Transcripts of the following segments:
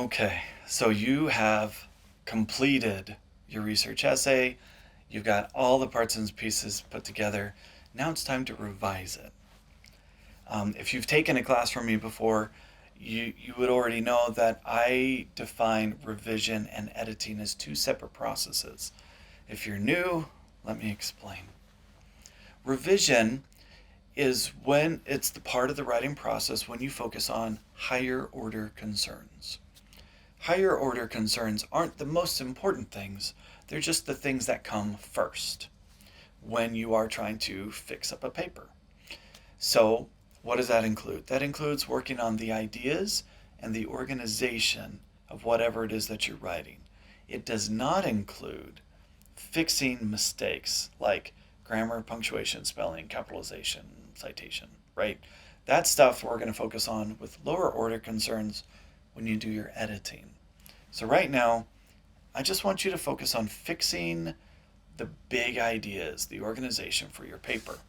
Okay, so you have completed your research essay. You've got all the parts and pieces put together. Now it's time to revise it. If you've taken a class from me before, you would already know that I define revision and editing as two separate processes. If you're new, let me explain. Revision is when it's the part of the writing process when you focus on higher order concerns. Higher order concerns aren't the most important things, they're just the things that come first when you are trying to fix up a paper. So, what does that include? That includes working on the ideas and the organization of whatever it is that you're writing. It does not include fixing mistakes like grammar, punctuation, spelling, capitalization, citation, right? That stuff we're going to focus on with lower order concerns when you do your editing. So, right now, I just want you to focus on fixing the big ideas, the organization for your paper.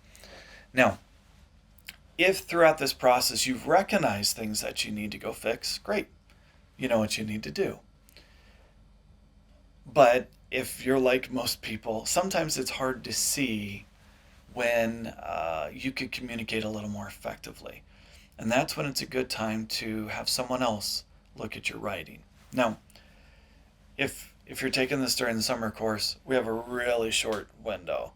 Now, if throughout this process you've recognized things that you need to go fix, great. You know what you need to do. But if you're like most people, sometimes it's hard to see when you could communicate a little more effectively. And that's when it's a good time to have someone else look at your writing. Now, if you're taking this during the summer course, we have a really short window.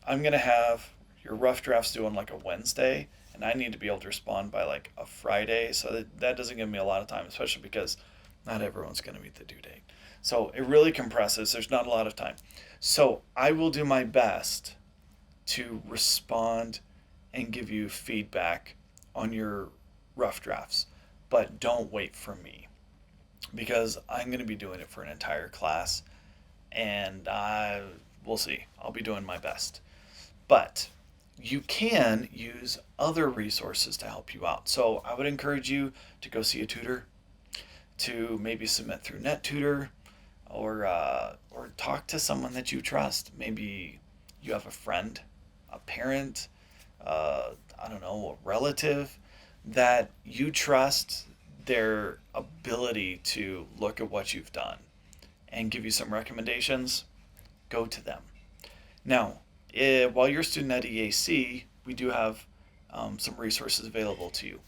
I'm going to have your rough drafts due on like a Wednesday, and I need to be able to respond by like a Friday. So that doesn't give me a lot of time, especially because not everyone's going to meet the due date. So it really compresses. There's not a lot of time. So I will do my best to respond and give you feedback on your rough drafts, but don't wait for me because I'm going to be doing it for an entire class, and we'll see. I'll be doing my best. But you can use other resources to help you out. So I would encourage you to go see a tutor, to maybe submit through NetTutor, or talk to someone that you trust. Maybe you have a friend, a parent, I don't know, a relative that you trust their ability to look at what you've done and give you some recommendations. Go to them. Now, while you're a student at EAC, we do have some resources available to you.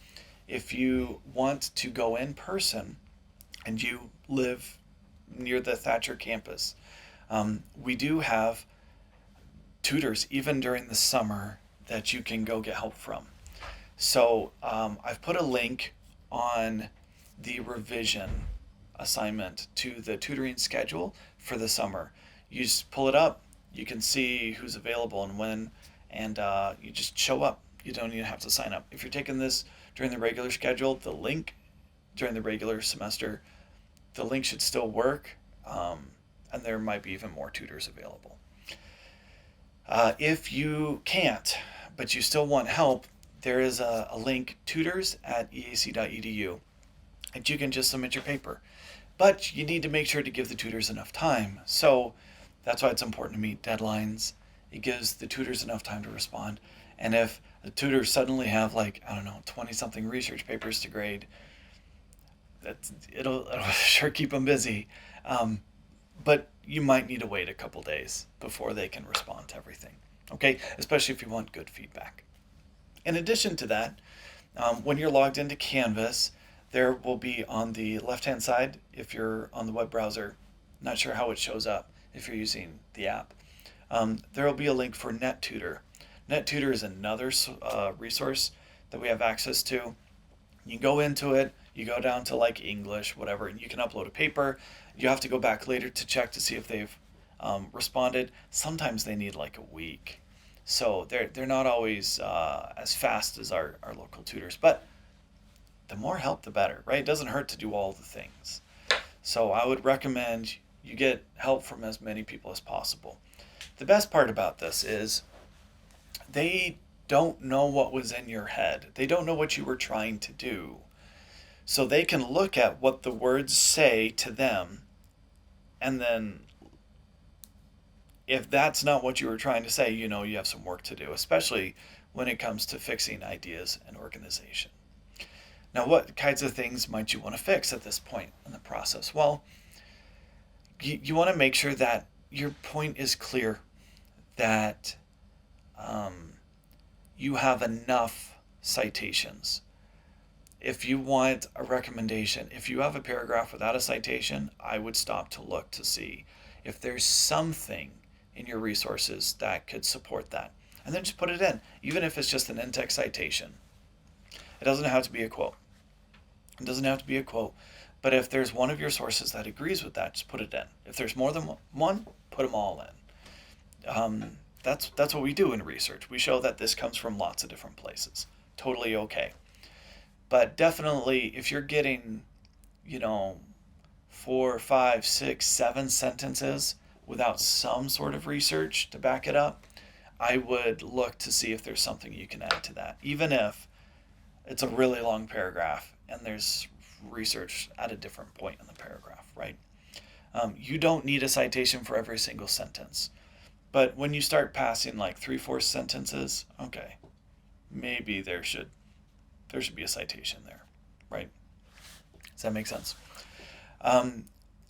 If you want to go in person and you live near the Thatcher campus, we do have tutors even during the summer that you can go get help from. So I've put a link on the revision assignment to the tutoring schedule for the summer. You just pull it up, you can see who's available and when, and you just show up. You don't even have to sign up. If you're taking this during the regular schedule, the link during the regular semester, the link should still work, and there might be even more tutors available. If you can't, but you still want help, there is a link, tutors@eac.edu, and you can just submit your paper. But you need to make sure to give the tutors enough time. So that's why it's important to meet deadlines. It gives the tutors enough time to respond. And if the tutors suddenly have like, I don't know, 20 something research papers to grade, it'll sure keep them busy. But you might need to wait a couple days before they can respond to everything. Okay, especially if you want good feedback. In addition to that, when you're logged into Canvas, there will be on the left-hand side, if you're on the web browser, not sure how it shows up if you're using the app, there will be a link for NetTutor. NetTutor is another resource that we have access to. You go into it, you go down to like English, whatever, and you can upload a paper. You have to go back later to check to see if they've responded. Sometimes they need like a week. So they're not always as fast as our local tutors, but the more help the better, right? It doesn't hurt to do all the things. So I would recommend you get help from as many people as possible. The best part about this is they don't know what was in your head. They don't know what you were trying to do. So they can look at what the words say to them, and then if that's not what you were trying to say, you know you have some work to do, especially when it comes to fixing ideas and organization. Now, what kinds of things might you want to fix at this point in the process? Well, you want to make sure that your point is clear, that um, you have enough citations. If you want a recommendation, if you have a paragraph without a citation, I would stop to look to see if there's something in your resources that could support that. And then just put it in, even if it's just an in-text citation. It doesn't have to be a quote. It doesn't have to be a quote. But if there's one of your sources that agrees with that, just put it in. If there's more than one, put them all in. That's what we do in research. We show that this comes from lots of different places. Totally okay. But definitely, if you're getting, 4, 5, 6, 7 sentences without some sort of research to back it up, I would look to see if there's something you can add to that, even if it's a really long paragraph and there's research at a different point in the paragraph, right? You don't need a citation for every single sentence. But when you start passing like 3, 4 sentences, okay, maybe there should be a citation there, right? Does that make sense?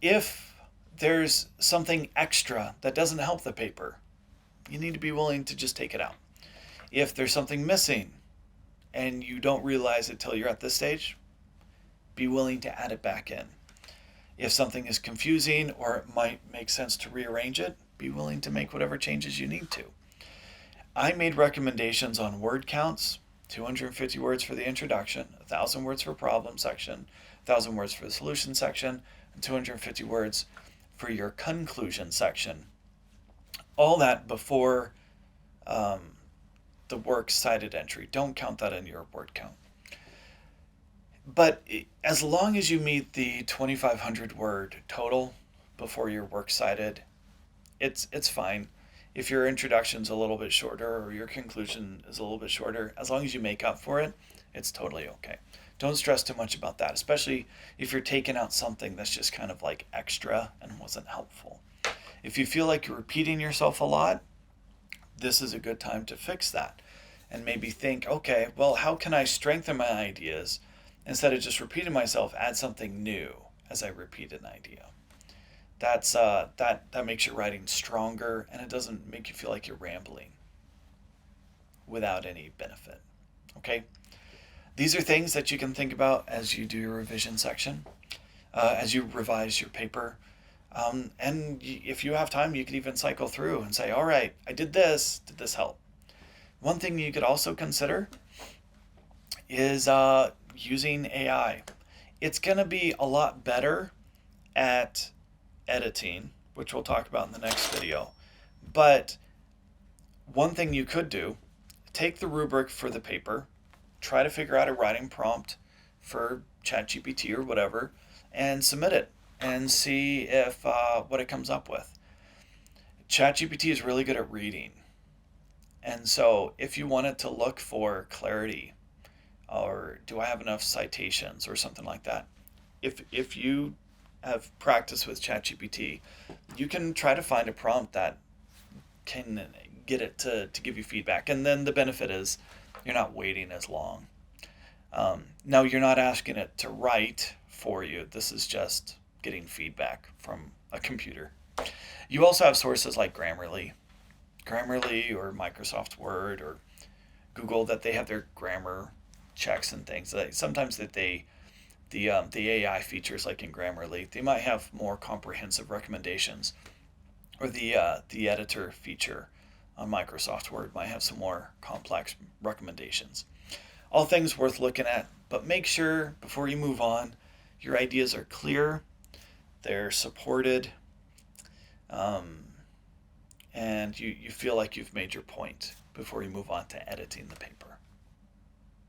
If there's something extra that doesn't help the paper, you need to be willing to just take it out. If there's something missing and you don't realize it till you're at this stage, be willing to add it back in. If something is confusing or it might make sense to rearrange it, be willing to make whatever changes you need to. I made recommendations on word counts, 250 words for the introduction, 1,000 words for problem section, 1,000 words for the solution section, and 250 words for your conclusion section. All that before the works cited entry. Don't count that in your word count. But as long as you meet the 2,500 word total before your works cited, it's fine. If your introduction's a little bit shorter or your conclusion is a little bit shorter, as long as you make up for it, it's totally okay. Don't stress too much about that, especially if you're taking out something that's just kind of like extra and wasn't helpful. If you feel like you're repeating yourself a lot, this is a good time to fix that and maybe think, okay, well, how can I strengthen my ideas? Instead of just repeating myself, add something new as I repeat an idea. That makes your writing stronger, and it doesn't make you feel like you're rambling without any benefit. Okay? These are things that you can think about as you do your revision section, as you revise your paper. And if you have time, you could even cycle through and say, all right, I did this. Did this help? One thing you could also consider is using AI. It's going to be a lot better at editing, which we'll talk about in the next video. But one thing you could do, take the rubric for the paper, try to figure out a writing prompt for ChatGPT or whatever, and submit it and see if what it comes up with. ChatGPT is really good at reading. And so if you wanted to look for clarity, or do I have enough citations or something like that, if you have practice with ChatGPT, you can try to find a prompt that can get it to give you feedback. And then the benefit is you're not waiting as long. Now, you're not asking it to write for you. This is just getting feedback from a computer. You also have sources like Grammarly or Microsoft Word or Google that they have their grammar checks and things. Sometimes that the AI features, like in Grammarly, they might have more comprehensive recommendations, or the editor feature on Microsoft Word might have some more complex recommendations. All things worth looking at, but make sure before you move on, your ideas are clear, they're supported, and you feel like you've made your point before you move on to editing the paper.